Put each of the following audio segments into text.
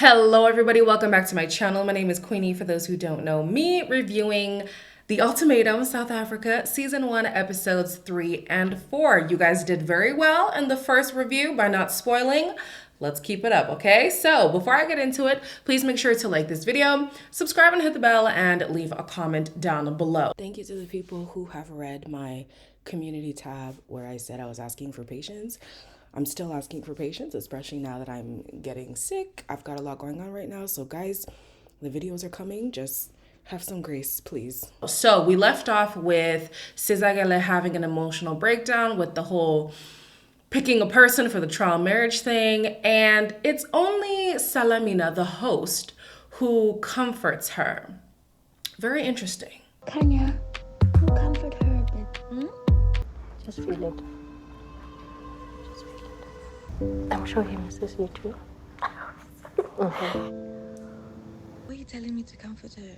Hello everybody, welcome back to my channel. My name is Queenie for those who don't know me, reviewing The Ultimatum South Africa Season 1 Episodes 3 and 4. You guys did very well in the first review by not spoiling. Let's keep it up, okay? So before I get into it, please make sure to like this video, subscribe and hit the bell, and leave a comment down below. Thank you to the people who have read my community tab where I said I was asking for patience. I'm still asking for patience, especially now that I'm getting sick. I've got a lot going on right now. So guys, the videos are coming. Just have some grace, please. So we left off with Sizagele having an emotional breakdown with the whole picking a person for the trial marriage thing. And it's only Salamina, the host, who comforts her. Very interesting. Khanya, you comfort her a bit. Just feel it. I'm sure he misses you too. Why are you telling me to comfort her?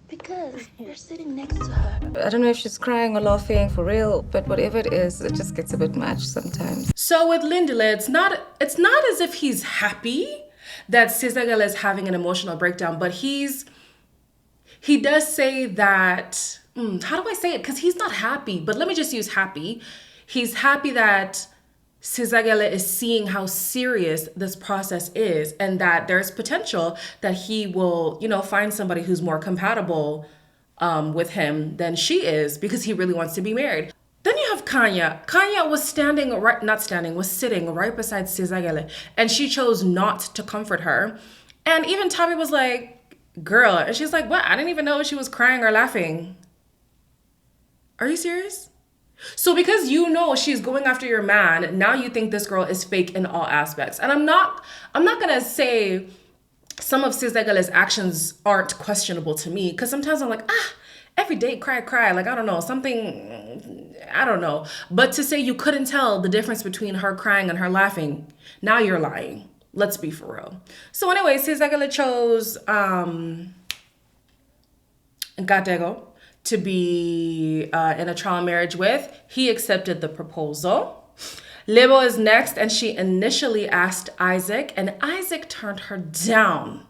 Because you're sitting next to her. I don't know if she's crying or laughing for real, but whatever it is, it just gets a bit much sometimes. So with Lindile, it's not as if he's happy that Sizagele is having an emotional breakdown, but he does say that, how do I say it? Because he's not happy, but let me just use happy. He's happy that Sizagele is seeing how serious this process is and that there's potential that he will, find somebody who's more compatible with him than she is because he really wants to be married. Then you have Khanya. Khanya was was sitting right beside Sizagele, and she chose not to comfort her. And even Tabi was like, girl, and she's like, what? I didn't even know if she was crying or laughing. Are you serious? So because you know she's going after your man, now you think this girl is fake in all aspects. And I'm not gonna say some of Sizagele's actions aren't questionable to me, because sometimes I'm like, every day cry. Like, I don't know. But to say you couldn't tell the difference between her crying and her laughing, now you're lying. Let's be for real. So anyway, Sizagele chose Gatego to be in a trial marriage with. He accepted the proposal. Lebo is next, and she initially asked Isaac, and Isaac turned her down.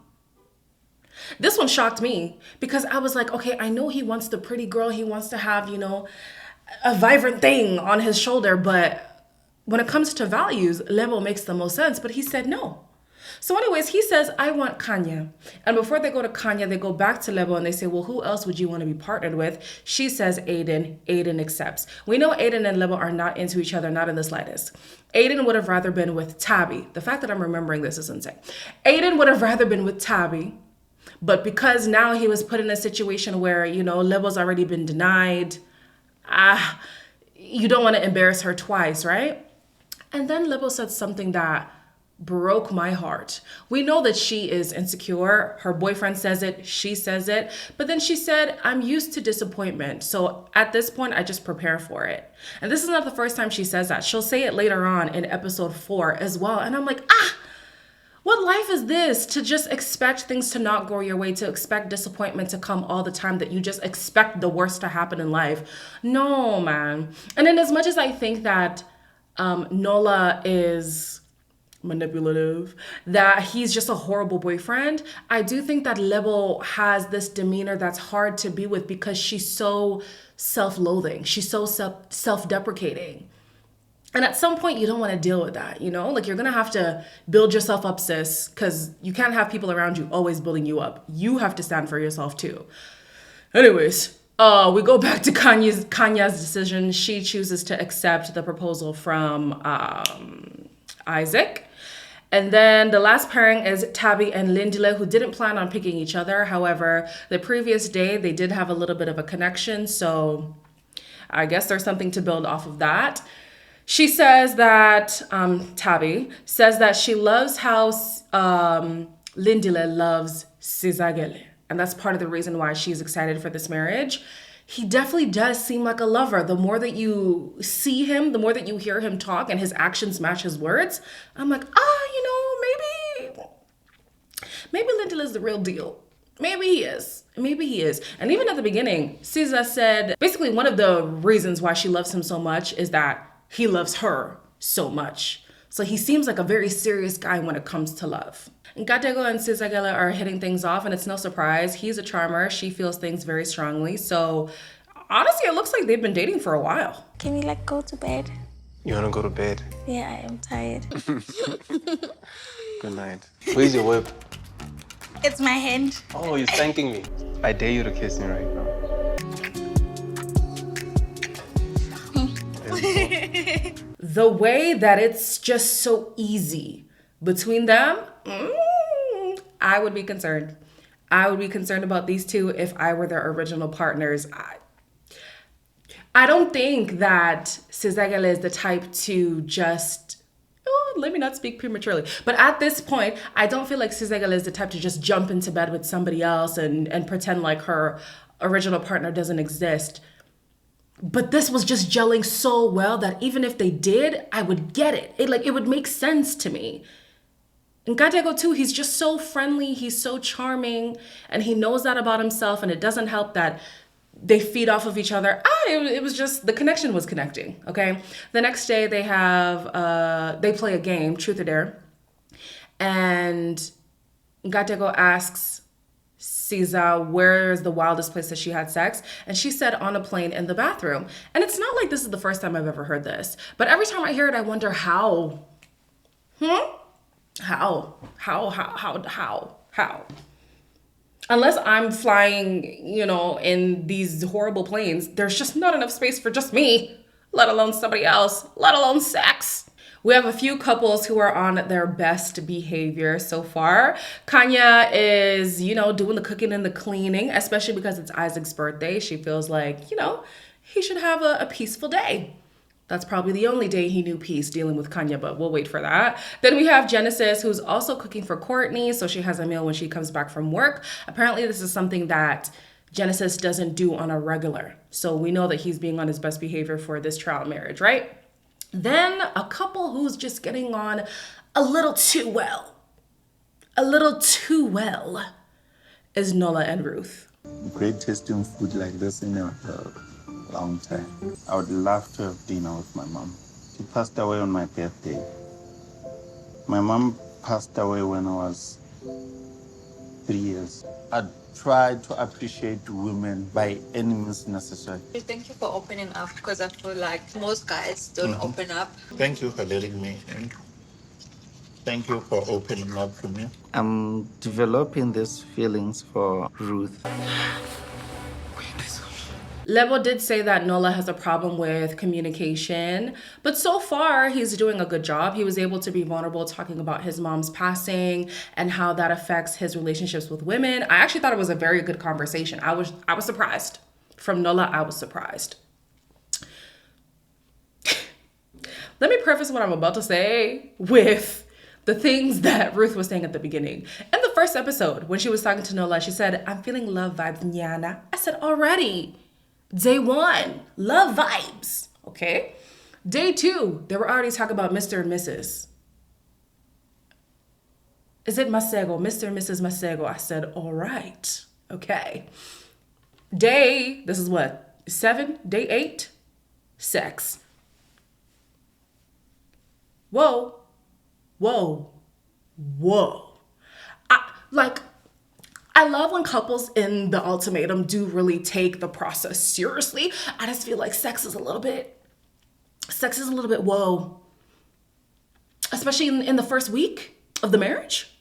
This one shocked me because I was like, okay, I know he wants the pretty girl. He wants to have, a vibrant thing on his shoulder. But when it comes to values, Lebo makes the most sense. But he said no. So anyways, he says, I want Khanya. And before they go to Khanya, they go back to Lebo and they say, well, who else would you want to be partnered with? She says Aiden. Aiden accepts. We know Aiden and Lebo are not into each other, not in the slightest. Aiden would have rather been with Tabi. The fact that I'm remembering this is insane. Aiden would have rather been with Tabi. But because now he was put in a situation where, Lebo's already been denied. You don't want to embarrass her twice, right? And then Lebo said something that broke my heart. We know that she is insecure. Her boyfriend says it. She says it. But then she said, I'm used to disappointment. So at this point, I just prepare for it. And this is not the first time she says that. She'll say it later on in episode 4 as well. And I'm like, what life is this? To just expect things to not go your way, to expect disappointment to come all the time, that you just expect the worst to happen in life. No, man. And then as much as I think that Nola is manipulative, that he's just a horrible boyfriend, I do think that Lebo has this demeanor that's hard to be with because she's so self-loathing. She's so self-deprecating. And at some point, you don't want to deal with that, Like, you're going to have to build yourself up, sis, because you can't have people around you always building you up. You have to stand for yourself, too. Anyways, we go back to Khanya's decision. She chooses to accept the proposal from Isaac. And then the last pairing is Tabi and Lindile, who didn't plan on picking each other. However, the previous day, they did have a little bit of a connection. So I guess there's something to build off of that. She says that, Tabi says that she loves how Lindile loves Sizagele. And that's part of the reason why she's excited for this marriage. He definitely does seem like a lover. The more that you see him, the more that you hear him talk and his actions match his words, I'm like, maybe Lindile is the real deal. Maybe he is. And even at the beginning, Siza said, basically one of the reasons why she loves him so much is that he loves her so much. So he seems like a very serious guy when it comes to love. Gatego and Sizagela are hitting things off, and it's no surprise. He's a charmer. She feels things very strongly. So honestly, it looks like they've been dating for a while. Can we like go to bed? You wanna go to bed? Yeah, I am tired. Good night. Where's your whip? It's my hand. Oh, you're thanking me. I dare you to kiss me right now. The way that it's just so easy between them, I would be concerned. I would be concerned about these two if I were their original partners. I don't think that Sizagele is the type to just, let me not speak prematurely. But at this point, I don't feel like Sizagele is the type to just jump into bed with somebody else and pretend like her original partner doesn't exist. But this was just gelling so well that even if they did, I would get it. It would make sense to me. And Gatego too, he's just so friendly, he's so charming, and he knows that about himself, and it doesn't help that they feed off of each other. It was just, the connection was connecting, okay? The next day they play a game, Truth or Dare, and Gatego asks Caesar, where is the wildest place that she had sex? And she said on a plane in the bathroom. And it's not like this is the first time I've ever heard this, but every time I hear it, I wonder how? How? Unless I'm flying, in these horrible planes, there's just not enough space for just me, let alone somebody else, let alone sex. We have a few couples who are on their best behavior so far. Khanya is, doing the cooking and the cleaning, especially because it's Isaac's birthday. She feels like, he should have a peaceful day. That's probably the only day he knew peace, dealing with Khanya, but we'll wait for that. Then we have Genesis, who's also cooking for Courtney, so she has a meal when she comes back from work. Apparently, this is something that Genesis doesn't do on a regular. So we know that he's being on his best behavior for this trial marriage, right? Then a couple who's just getting on a little too well is Nola and Ruth. Great tasting food like this in a long time. I would love to have dinner with my mom. She passed away on my birthday. My mom passed away when I was 3 years. I tried to appreciate women by any means necessary. Thank you for opening up, because I feel like most guys don't open up. Thank you for letting me in. Thank you for opening up to me. I'm developing these feelings for Ruth. Lebo did say that Nola has a problem with communication, but so far he's doing a good job. He was able to be vulnerable, talking about his mom's passing and how that affects his relationships with women. I actually thought it was a very good conversation. I was surprised. From Nola, I was surprised. Let me preface what I'm about to say with the things that Ruth was saying at the beginning. In the first episode, when she was talking to Nola, she said, "I'm feeling love vibes, Nyana." I said, already. Day one, love vibes, okay? Day two, they were already talking about Mr. and Mrs. Is it Masego? Mr. and Mrs. Masego. I said, all right, okay. This is what, 7? Day 8? Sex. Whoa. I love when couples in the Ultimatum do really take the process seriously. I just feel like sex is a little bit whoa. Especially in the first week of the marriage.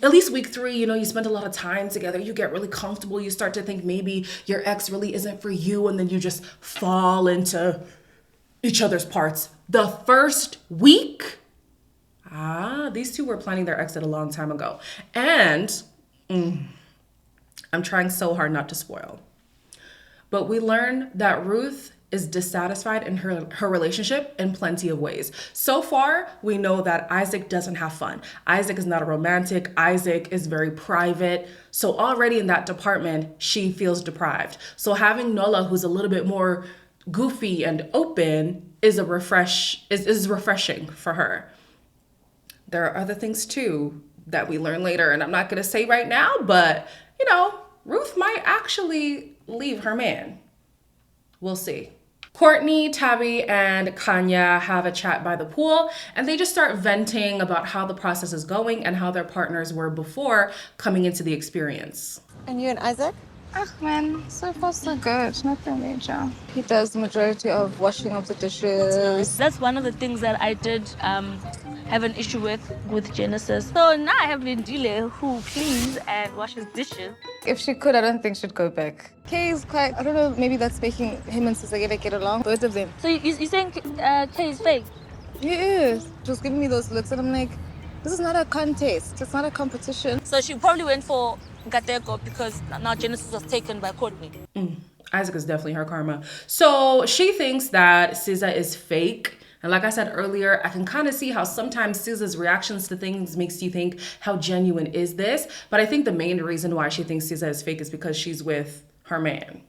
At least week 3, you spend a lot of time together. You get really comfortable. You start to think maybe your ex really isn't for you, and then you just fall into each other's parts. The first week, these two were planning their exit a long time ago. And I'm trying so hard not to spoil. But we learn that Ruth is dissatisfied in her relationship in plenty of ways. So far, we know that Isaac doesn't have fun. Isaac is not a romantic. Isaac is very private. So already in that department, she feels deprived. So having Nola, who's a little bit more goofy and open, is refreshing for her. There are other things too that we learn later, and I'm not gonna say right now, but Ruth might actually leave her man. We'll see. Courtney, Tabby, and Khanya have a chat by the pool, and they just start venting about how the process is going and how their partners were before coming into the experience. And you and Isaac? Ah, man, so far so good. Nothing major. He does the majority of washing up the dishes. That's one of the things that I did have an issue with Genesis. So now I have Lindile who cleans and washes dishes. If she could, I don't think she'd go back. Kay is quite, I don't know, maybe that's making him and Sisagele get along. Both of them. So you think Kay is fake? He is. Just giving me those looks, and I'm like, this is not a contest. It's not a competition. So she probably went for Gateko because now Genesis was taken by Courtney. Isaac is definitely her karma. So she thinks that SZA is fake. And like I said earlier, I can kind of see how sometimes SZA's reactions to things makes you think, how genuine is this? But I think the main reason why she thinks SZA is fake is because she's with her man.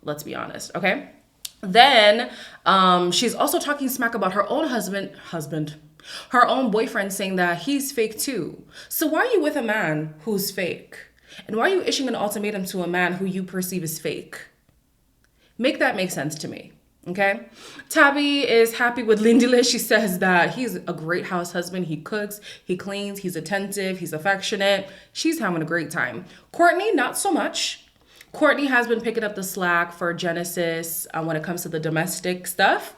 Let's be honest, okay? Then she's also talking smack about her own her own boyfriend, saying that he's fake too. So why are you with a man who's fake? And why are you issuing an ultimatum to a man who you perceive as fake? Make that make sense to me, okay? Tabby is happy with Lindile. She says that he's a great house husband. He cooks, he cleans, he's attentive, he's affectionate. She's having a great time. Courtney, not so much. Courtney has been picking up the slack for Genesis when it comes to the domestic stuff,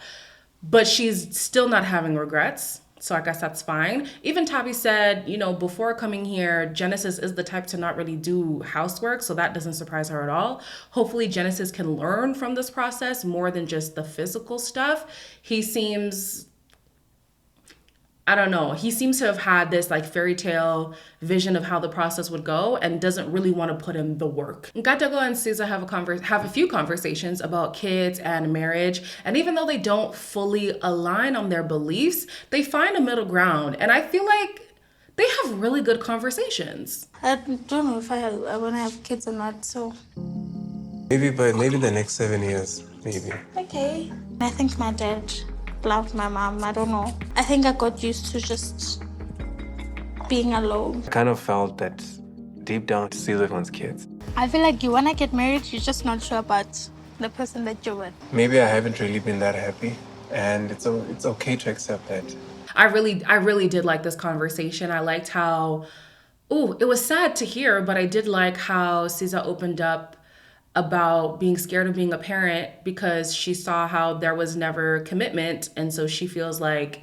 but she's still not having regrets. So I guess that's fine. Even Tabby said, you know, before coming here, Genesis is the type to not really do housework. So that doesn't surprise her at all. Hopefully Genesis can learn from this process more than just the physical stuff. He seems, I don't know, he seems to have had this like fairy tale vision of how the process would go and doesn't really want to put in the work. Gatego and SZA have a few conversations about kids and marriage. And even though they don't fully align on their beliefs, they find a middle ground. And I feel like they have really good conversations. I don't know if I want to have kids or not, so. Maybe the next 7 years, maybe. Okay. I think my dad loved my mom. I don't know. I think I got used to just being alone. I kind of felt that deep down SZA wants kids. I feel like you want to get married, you're just not sure about the person that you're with. Maybe I haven't really been that happy, and it's okay to accept that. I really did like this conversation. I liked how, it was sad to hear, but I did like how SZA opened up about being scared of being a parent because she saw how there was never commitment. And so she feels like,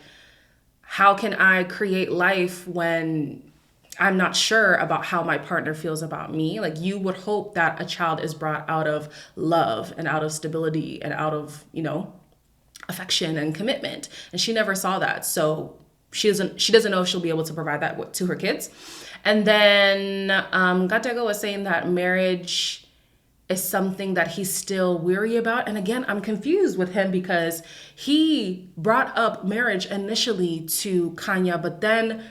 how can I create life when I'm not sure about how my partner feels about me? Like, you would hope that a child is brought out of love and out of stability and out of, you know, affection and commitment. And she never saw that. So she doesn't know if she'll be able to provide that to her kids. And then Gatego was saying that marriage is something that he's still weary about. And again, I'm confused with him because he brought up marriage initially to Khanya, but then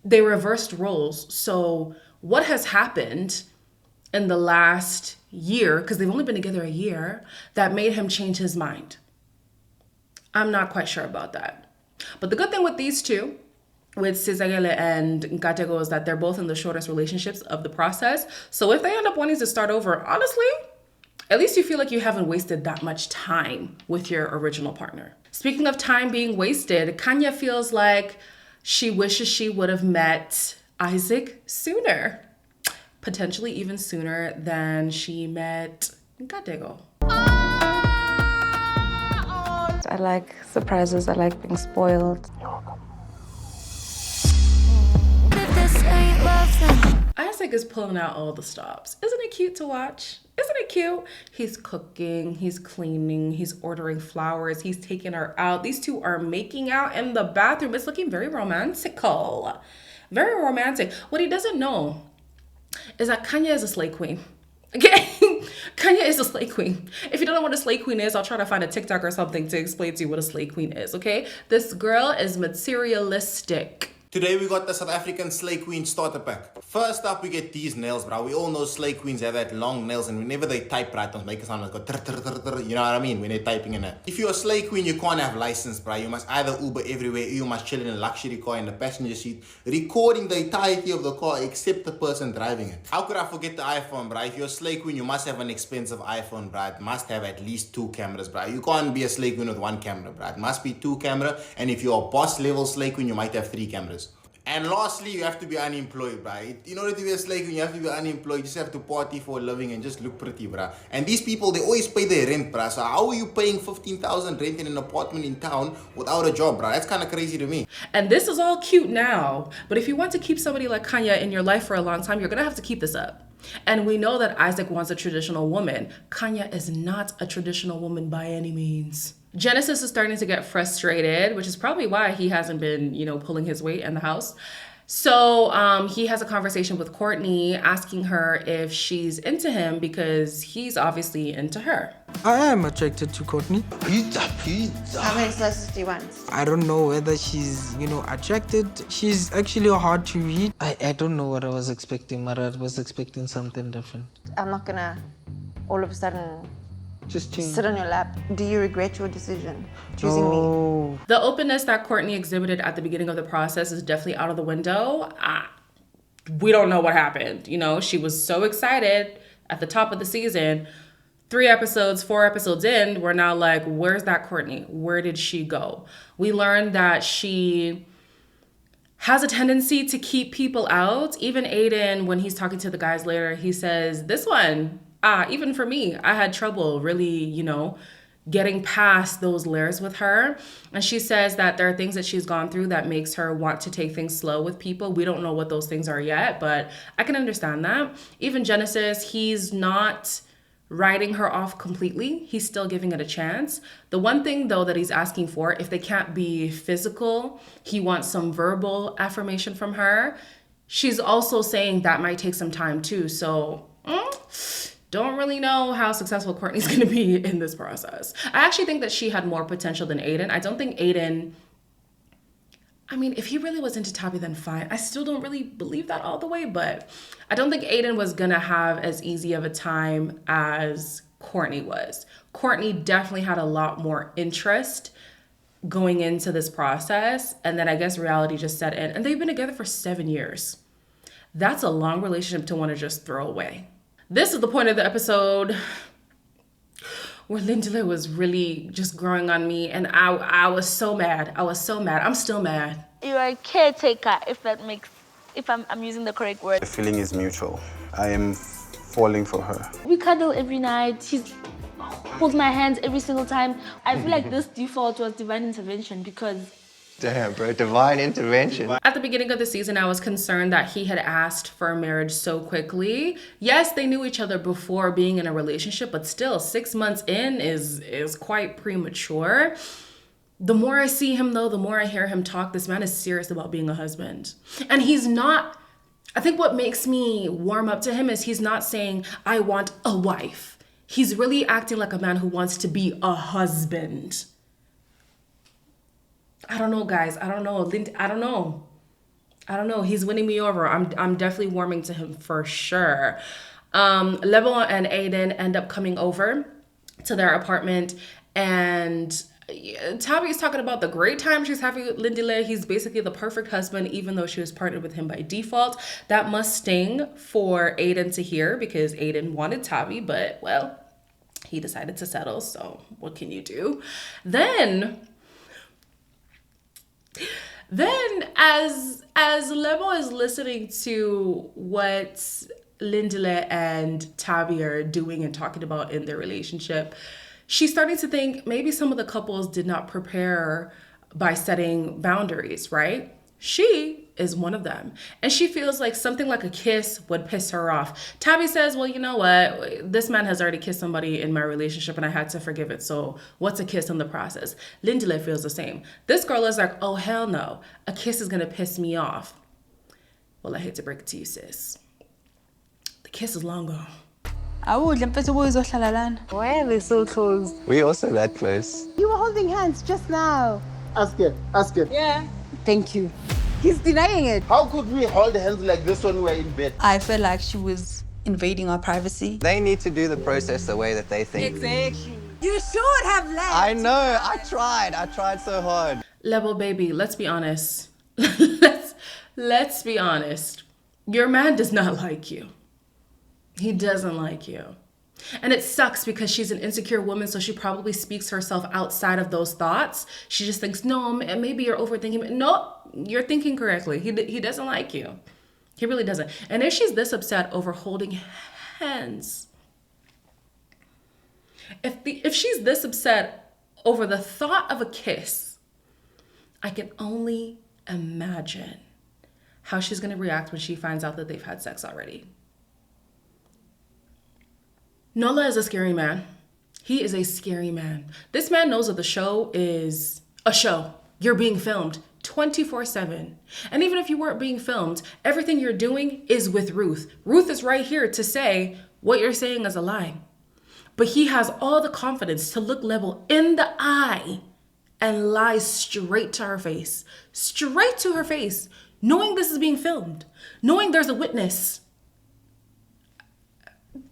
they reversed roles. So what has happened in the last year, because they've only been together a year, that made him change his mind? I'm not quite sure about that. But the good thing with these two, with Sisagele and Gatego, is that they're both in the shortest relationships of the process. So if they end up wanting to start over, honestly, at least you feel like you haven't wasted that much time with your original partner. Speaking of time being wasted, Khanya feels like she wishes she would have met Isaac sooner. Potentially even sooner than she met Gatego. I like surprises. I like being spoiled. Isaac is pulling out all the stops. Isn't it cute to watch? Isn't it cute? He's cooking, he's cleaning, he's ordering flowers, he's taking her out. These two are making out in the bathroom. It's looking very romantical. Very romantic. What he doesn't know is that Khanya is a slay queen. Okay? Khanya is a slay queen. If you don't know what a slay queen is, I'll try to find a TikTok or something to explain to you what a slay queen is, okay? This girl is materialistic. Today we got the South African Slay Queen starter pack. First up we get these nails, bro. We all know Slay Queens have that long nails, and whenever they type right, they make a sound like go trr, trr, trr, trr, you know what I mean, when they're typing in it. If you're a Slay Queen, you can't have license, bro. You must either Uber everywhere, or you must chill in a luxury car in the passenger seat, recording the entirety of the car except the person driving it. How could I forget the iPhone, bro? If you're a Slay Queen, you must have an expensive iPhone, bro. It must have at least 2 cameras, bro. You can't be a Slay Queen with 1 camera, bro. It must be 2 cameras, and if you're a boss level Slay Queen, you might have 3 cameras. And lastly, you have to be unemployed, bro. In order to be a Slay Queen, you have to be unemployed. You just have to party for a living and just look pretty, bro. And these people, they always pay their rent, bro. So how are you paying 15,000 rent in an apartment in town without a job, bro? That's kind of crazy to me. And this is all cute now, but if you want to keep somebody like Khanya in your life for a long time, you're gonna have to keep this up. And we know that Isaac wants a traditional woman. Khanya is not a traditional woman by any means. Genesis is starting to get frustrated, which is probably why he hasn't been, pulling his weight in the house. So he has a conversation with Courtney, asking her if she's into him because he's obviously into her. I am attracted to Courtney. Pizza. How many slices do you want? I don't know whether she's, attracted. She's actually hard to read. I don't know what I was expecting, but I was expecting something different. I'm not gonna all of a sudden Just change. sit on your lap. Do you regret your decision choosing me? The openness that Courtney exhibited at the beginning of the process is definitely out of the window. We don't know what happened. She was so excited at the top of the season. 4 episodes in, we're now like, where's that Courtney? Where did she go? We learned that she has a tendency to keep people out. Even Aiden, when he's talking to the guys later, he says, this one, even for me, I had trouble really, getting past those layers with her. And she says that there are things that she's gone through that makes her want to take things slow with people. We don't know what those things are yet, but I can understand that. Even Genesis, he's not writing her off completely. He's still giving it a chance. The one thing though that he's asking for, if they can't be physical, he wants some verbal affirmation from her. She's also saying that might take some time too. So don't really know how successful Courtney's going to be in this process. I actually think that she had more potential than Aiden. I don't think Aiden, if he really was into Tabby, then fine. I still don't really believe that all the way, but I don't think Aiden was going to have as easy of a time as Courtney was. Courtney definitely had a lot more interest going into this process, and then I guess reality just set in. And they've been together for 7 years. That's a long relationship to want to just throw away. This is the point of the episode where Lindela was really just growing on me, and I was so mad. I'm still mad. You're a caretaker, if I'm using the correct word. The feeling is mutual. I am falling for her. We cuddle every night. She holds my hands every single time. I feel like this default was divine intervention because... Damn, bro, divine intervention. At the beginning of the season, I was concerned that he had asked for a marriage so quickly. Yes, they knew each other before being in a relationship, but still 6 months in is quite premature. The more I see him though, the more I hear him talk, this man is serious about being a husband. And he's not, I think what makes me warm up to him is he's not saying, I want a wife. He's really acting like a man who wants to be a husband. I don't know, guys. I don't know. He's winning me over. I'm definitely warming to him for sure. Lebo and Aiden end up coming over to their apartment, and Tabby is talking about the great time she's having with Lindela. He's basically the perfect husband, even though she was partnered with him by default. That must sting for Aiden to hear because Aiden wanted Tabby, but well, he decided to settle. So what can you do? Then as Lebo is listening to what Lindela and Tabby are doing and talking about in their relationship, she's starting to think maybe some of the couples did not prepare by setting boundaries, right? She is one of them. And she feels like something like a kiss would piss her off. Tabby says, well, you know what? This man has already kissed somebody in my relationship and I had to forgive it. So what's a kiss in the process? Lindela feels the same. This girl is like, oh, hell no. A kiss is going to piss me off. Well, I hate to break it to you, sis. The kiss is long gone. Why are they so close? We also that close. You were holding hands just now. Ask her. Yeah. Thank you. He's denying it. How could we hold hands like this when we're in bed? I feel like she was invading our privacy. They need to do the process the way that they think. Exactly. You should have left. I know. I tried so hard. Level baby, let's be honest. let's be honest. Your man does not like you. He doesn't like you. And it sucks because she's an insecure woman, so she probably speaks herself outside of those thoughts. She just thinks, no, maybe you're overthinking. No, you're thinking correctly. He doesn't like you. He really doesn't. And if she's this upset over holding hands, if she's this upset over the thought of a kiss, I can only imagine how she's going to react when she finds out that they've had sex already. Nola is a scary man. He is a scary man. This man knows that the show is a show. You're being filmed 24/7. And even if you weren't being filmed, everything you're doing is with Ruth. Ruth is right here to say what you're saying is a lie. But he has all the confidence to look Level in the eye and lie straight to her face. Straight to her face, knowing this is being filmed, knowing there's a witness.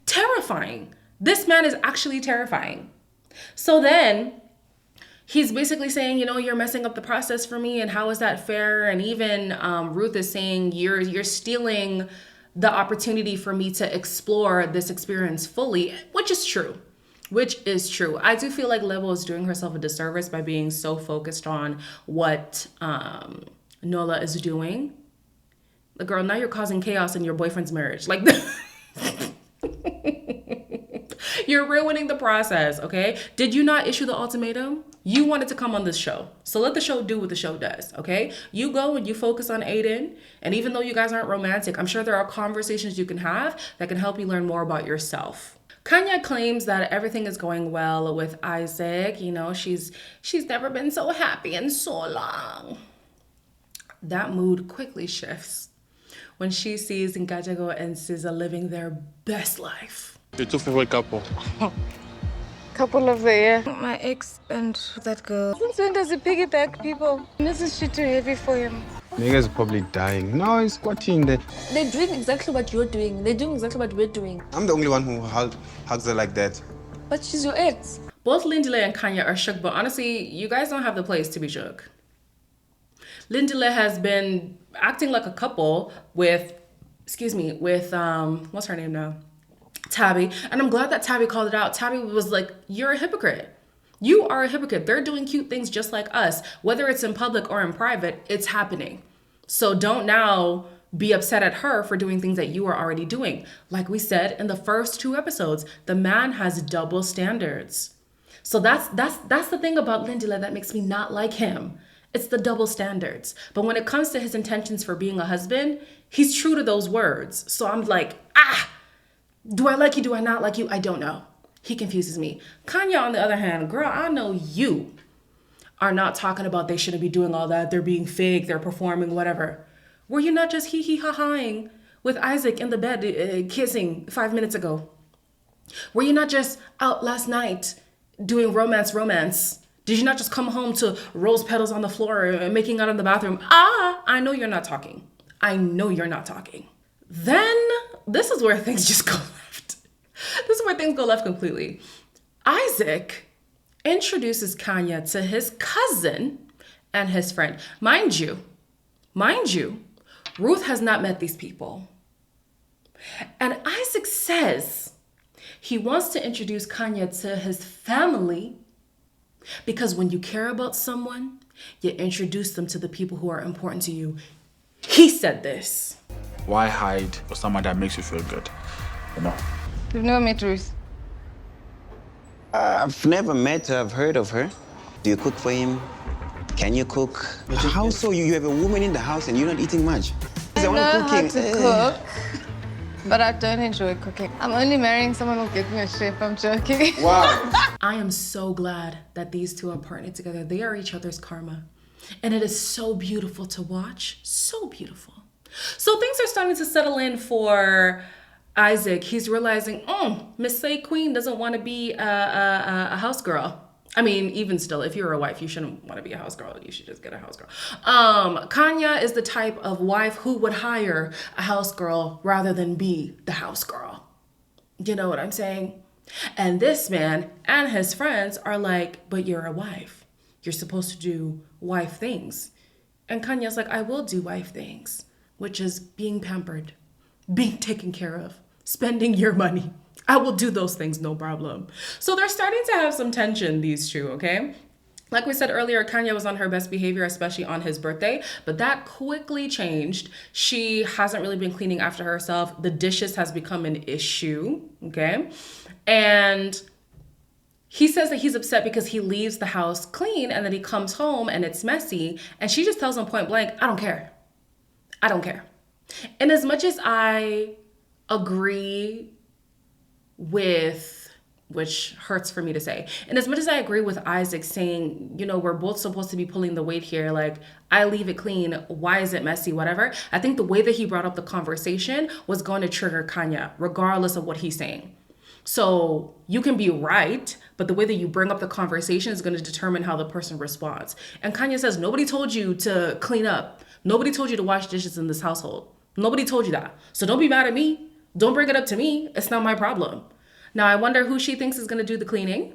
Terrifying. This man is actually terrifying. So then he's basically saying, you know, you're messing up the process for me, and how is that fair? And even Ruth is saying you're stealing the opportunity for me to explore this experience fully, which is true. I do feel like Level is doing herself a disservice by being so focused on what Nola is doing. The girl, now you're causing chaos in your boyfriend's marriage. Like, you're ruining the process, okay? Did you not issue the ultimatum? You wanted to come on this show. So let the show do what the show does, okay? You go and you focus on Aiden. And even though you guys aren't romantic, I'm sure there are conversations you can have that can help you learn more about yourself. Khanya claims that everything is going well with Isaac. You know, she's never been so happy in so long. That mood quickly shifts when she sees Nkajago and SZA living their best life. You're too favorite couple. Couple of the year. My ex and that girl. Since when does he piggyback people? This is shit too heavy for him. Niggas are probably dying. No, he's squatting there. They're doing exactly what you're doing. They're doing exactly what we're doing. I'm the only one who hugs her like that. But she's your ex. Both Lindile and Khanya are shook, but honestly, you guys don't have the place to be shook. Lindile has been acting like a couple with what's her name now? Tabby. And I'm glad that Tabby called it out. Tabby was like, you're a hypocrite. You are a hypocrite. They're doing cute things just like us. Whether it's in public or in private, it's happening. So don't now be upset at her for doing things that you are already doing. Like we said in the first 2 episodes, the man has double standards. So that's the thing about Lindile that makes me not like him. It's the double standards. But when it comes to his intentions for being a husband, he's true to those words. So I'm like, do I like you? Do I not like you? I don't know. He confuses me. Khanya, on the other hand, girl, I know you are not talking about they shouldn't be doing all that. They're being fake. They're performing, whatever. Were you not just hee-hee-ha-haing with Isaac in the bed kissing 5 minutes ago? Were you not just out last night doing romance? Did you not just come home to rose petals on the floor and making out in the bathroom? I know you're not talking. Then this is where things just go left. This is where things go left completely. Isaac introduces Khanya to his cousin and his friend. Mind you, Ruth has not met these people. And Isaac says he wants to introduce Khanya to his family because when you care about someone, you introduce them to the people who are important to you. He said this. Why hide for someone that makes you feel good? You know? You've never met Ruth? I've never met her. I've heard of her. Do you cook for him? Can you cook? How so? You have a woman in the house and you're not eating much? I know how to cook, but I don't enjoy cooking. I'm only marrying someone who'll get me a chef. I'm joking. Wow. I am so glad that these two are partnered together. They are each other's karma. And it is so beautiful to watch. So beautiful. So things are starting to settle in for Isaac. He's realizing, Miss Slay Queen doesn't want to be a house girl. I mean, even still, if you're a wife, you shouldn't want to be a house girl. You should just get a house girl. Khanya is the type of wife who would hire a house girl rather than be the house girl. You know what I'm saying? And this man and his friends are like, but you're a wife. You're supposed to do wife things. And Kanya's like, I will do wife things, which is being pampered, being taken care of, spending your money. I will do those things, no problem. So they're starting to have some tension, these two, okay? Like we said earlier, Khanya was on her best behavior, especially on his birthday, but that quickly changed. She hasn't really been cleaning after herself. The dishes has become an issue, okay? And he says that he's upset because he leaves the house clean and then he comes home and it's messy. And she just tells him point blank, I don't care. I don't care. And as much as I agree with, which hurts for me to say, and as much as I agree with Isaac saying, you know, we're both supposed to be pulling the weight here, like, I leave it clean, why is it messy, whatever. I think the way that he brought up the conversation was going to trigger Khanya, regardless of what he's saying. So you can be right, but the way that you bring up the conversation is going to determine how the person responds. And Khanya says, nobody told you to clean up. Nobody told you to wash dishes in this household. Nobody told you that. So don't be mad at me. Don't bring it up to me. It's not my problem. Now, I wonder who she thinks is going to do the cleaning.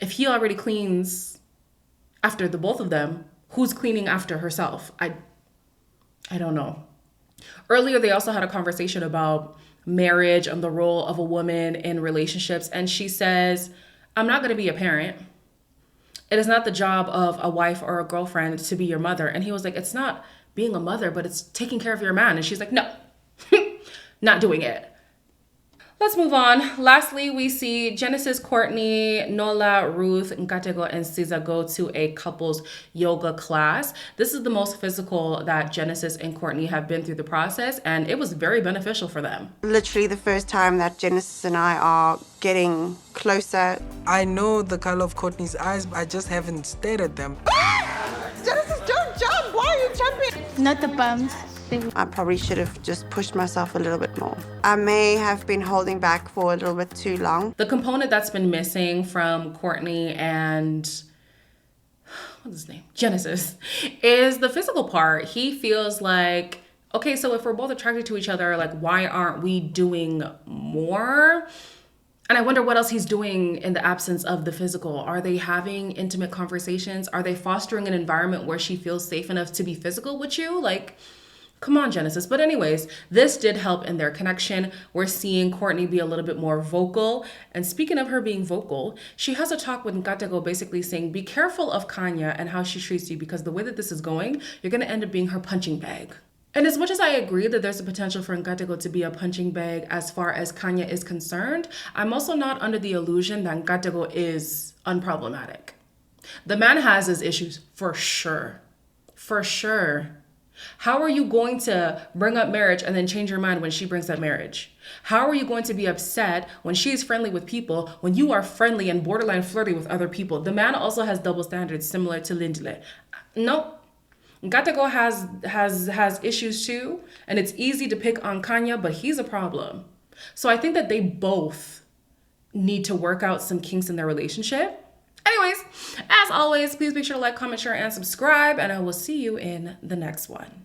If he already cleans after the both of them, who's cleaning after herself? I don't know. Earlier, they also had a conversation about marriage and the role of a woman in relationships. And she says, I'm not going to be a parent. It is not the job of a wife or a girlfriend to be your mother. And he was like, it's not being a mother, but it's taking care of your man. And she's like, no, not doing it. Let's move on. Lastly, we see Genesis, Courtney, Nola, Ruth, Nkateko, and Caesar go to a couples yoga class. This is the most physical that Genesis and Courtney have been through the process, and it was very beneficial for them. Literally the first time that Genesis and I are getting closer. I know the color of Courtney's eyes, but I just haven't stared at them. Genesis, don't jump! Why are you jumping? Not the bumps. I probably should have just pushed myself a little bit more. I may have been holding back for a little bit too long. The component that's been missing from Courtney and what's his name? Genesis is the physical part. He feels like, okay, so if we're both attracted to each other, like, why aren't we doing more? And I wonder what else he's doing in the absence of the physical. Are they having intimate conversations? Are they fostering an environment where she feels safe enough to be physical with you? Like, come on, Genesis. But anyways, this did help in their connection. We're seeing Courtney be a little bit more vocal. And speaking of her being vocal, she has a talk with Nkateko basically saying, be careful of Khanya and how she treats you, because the way that this is going, you're going to end up being her punching bag. And as much as I agree that there's a potential for Nkateko to be a punching bag as far as Khanya is concerned, I'm also not under the illusion that Nkateko is unproblematic. The man has his issues for sure. For sure. How are you going to bring up marriage and then change your mind when she brings up marriage? How are you going to be upset when she's friendly with people when you are friendly and borderline flirty with other people? The man also has double standards similar to Lindley. No, Nkateko has issues too, and it's easy to pick on Khanya, but he's a problem. So I think that they both need to work out some kinks in their relationship. Anyways, as always, please make sure to like, comment, share, and subscribe, and I will see you in the next one.